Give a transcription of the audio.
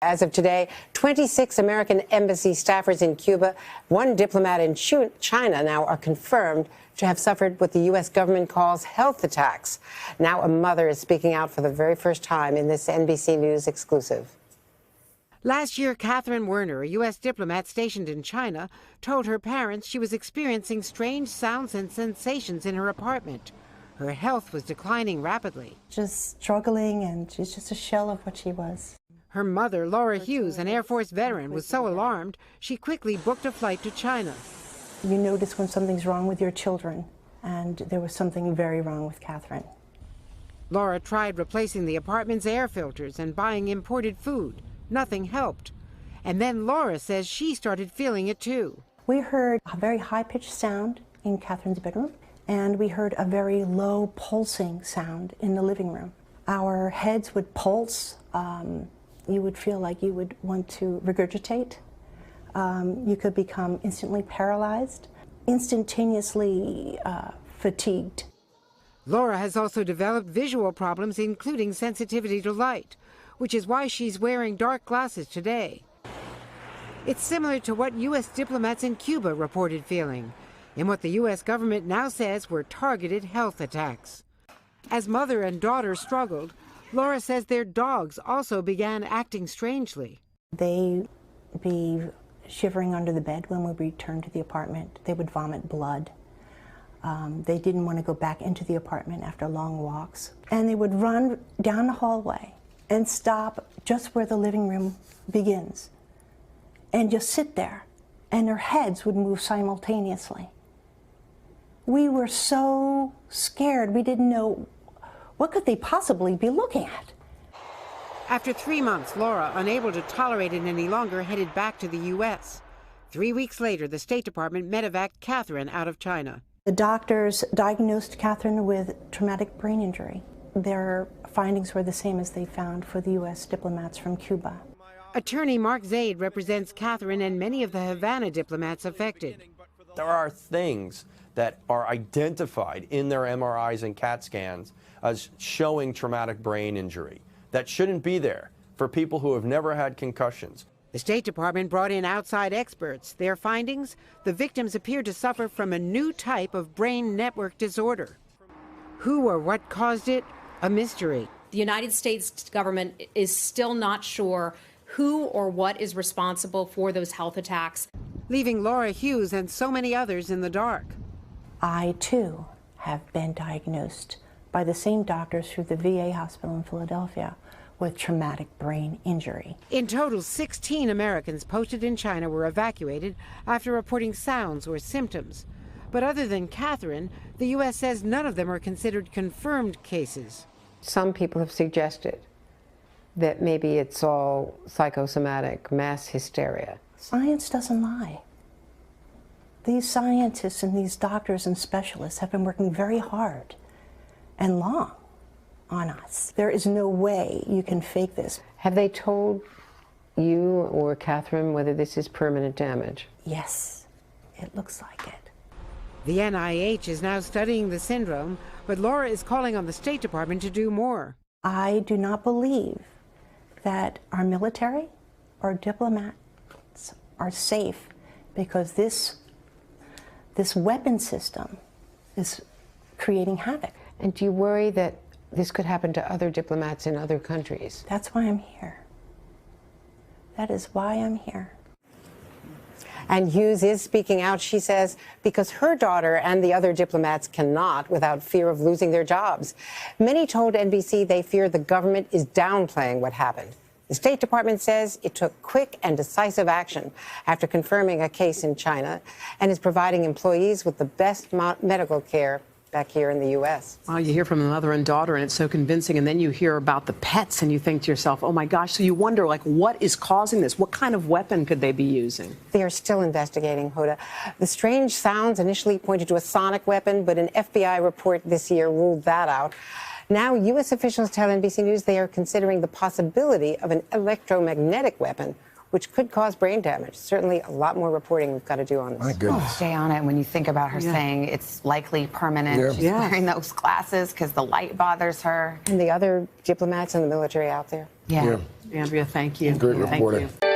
As of today, 26 American embassy staffers in Cuba, one diplomat in China now are confirmed to have suffered what the U.S. government calls health attacks. Now a mother is speaking out for the very first time in this NBC News exclusive. Last year, Catherine Werner, a U.S. diplomat stationed in China, told her parents she was experiencing strange sounds and sensations in her apartment. Her health was declining rapidly. Just struggling, and she's just a shell of what she was. Her mother, Laura Hughes, an Air Force veteran, was so alarmed, she quickly booked a flight to China. You notice when something's wrong with your children, and there was something very wrong with Catherine. Laura tried replacing the apartment's air filters and buying imported food. Nothing helped. And then Laura says she started feeling it too. We heard a very high-pitched sound in Catherine's bedroom, and we heard a very low pulsing sound in the living room. Our heads would pulse. You would feel like you would want to regurgitate. You could become instantly paralyzed, instantaneously fatigued. Laura has also developed visual problems, including sensitivity to light, which is why she's wearing dark glasses today. It's similar to what U.S. diplomats in Cuba reported feeling, in what the U.S. government now says were targeted health attacks. As mother and daughter struggled, Laura says their dogs also began acting strangely. They'd be shivering under the bed when we returned to the apartment. They would vomit blood. They didn't want to go back into the apartment after long walks. And they would run down the hallway and stop just where the living room begins and just sit there, and their heads would move simultaneously. We were so scared. We didn't know what could they possibly be looking at. After 3 months, Laura, unable to tolerate it any longer, headed back to the U.S. 3 weeks later, the State Department medevaced Catherine out of China. The doctors diagnosed Catherine with traumatic brain injury. Their findings were the same as they found for the U.S. diplomats from Cuba. Attorney Mark Zaid represents Catherine and many of the Havana diplomats affected. There are things that are identified in their MRIs and CAT scans as showing traumatic brain injury that shouldn't be there for people who have never had concussions. The State Department brought in outside experts. Their findings? The victims appear to suffer from a new type of brain network disorder. Who or what caused it? A mystery. The United States government is still not sure who or what is responsible for those health attacks, leaving Laura Hughes and so many others in the dark. I, too, have been diagnosed by the same doctors through the VA hospital in Philadelphia with traumatic brain injury. In total, 16 Americans posted in China were evacuated after reporting sounds or symptoms. But other than Catherine, the U.S. says none of them are considered confirmed cases. Some people have suggested that maybe it's all psychosomatic mass hysteria. Science doesn't lie. These scientists and these doctors and specialists have been working very hard and long on us. There is no way you can fake this. Have they told you or Catherine whether this is permanent damage? Yes, it looks like it. The NIH is now studying the syndrome, but Laura is calling on the State Department to do more. I do not believe that our military or diplomats are safe because this weapon system is creating havoc. And do you worry that this could happen to other diplomats in other countries? That's why I'm here. That is why I'm here. And Hughes is speaking out, she says, because her daughter and the other diplomats cannot without fear of losing their jobs. Many told NBC they fear the government is downplaying what happened. The State Department says it took quick and decisive action after confirming a case in China and is providing employees with the best medical care back here in the U.S. Well, you hear from the mother and daughter, and it's so convincing, and then you hear about the pets, and you think to yourself, oh, my gosh, so you wonder, like, what is causing this? What kind of weapon could they be using? They are still investigating, Hoda. The strange sounds initially pointed to a sonic weapon, but an FBI report this year ruled that out. Now, U.S. officials tell NBC News they are considering the possibility of an electromagnetic weapon, which could cause brain damage. Certainly a lot more reporting we've got to do on this. My goodness. Stay on it when you think about her saying it's likely permanent. She's wearing those glasses because the light bothers her. And the other diplomats in the military out there. Yeah. Andrea, thank you. Great Thank reporting. you.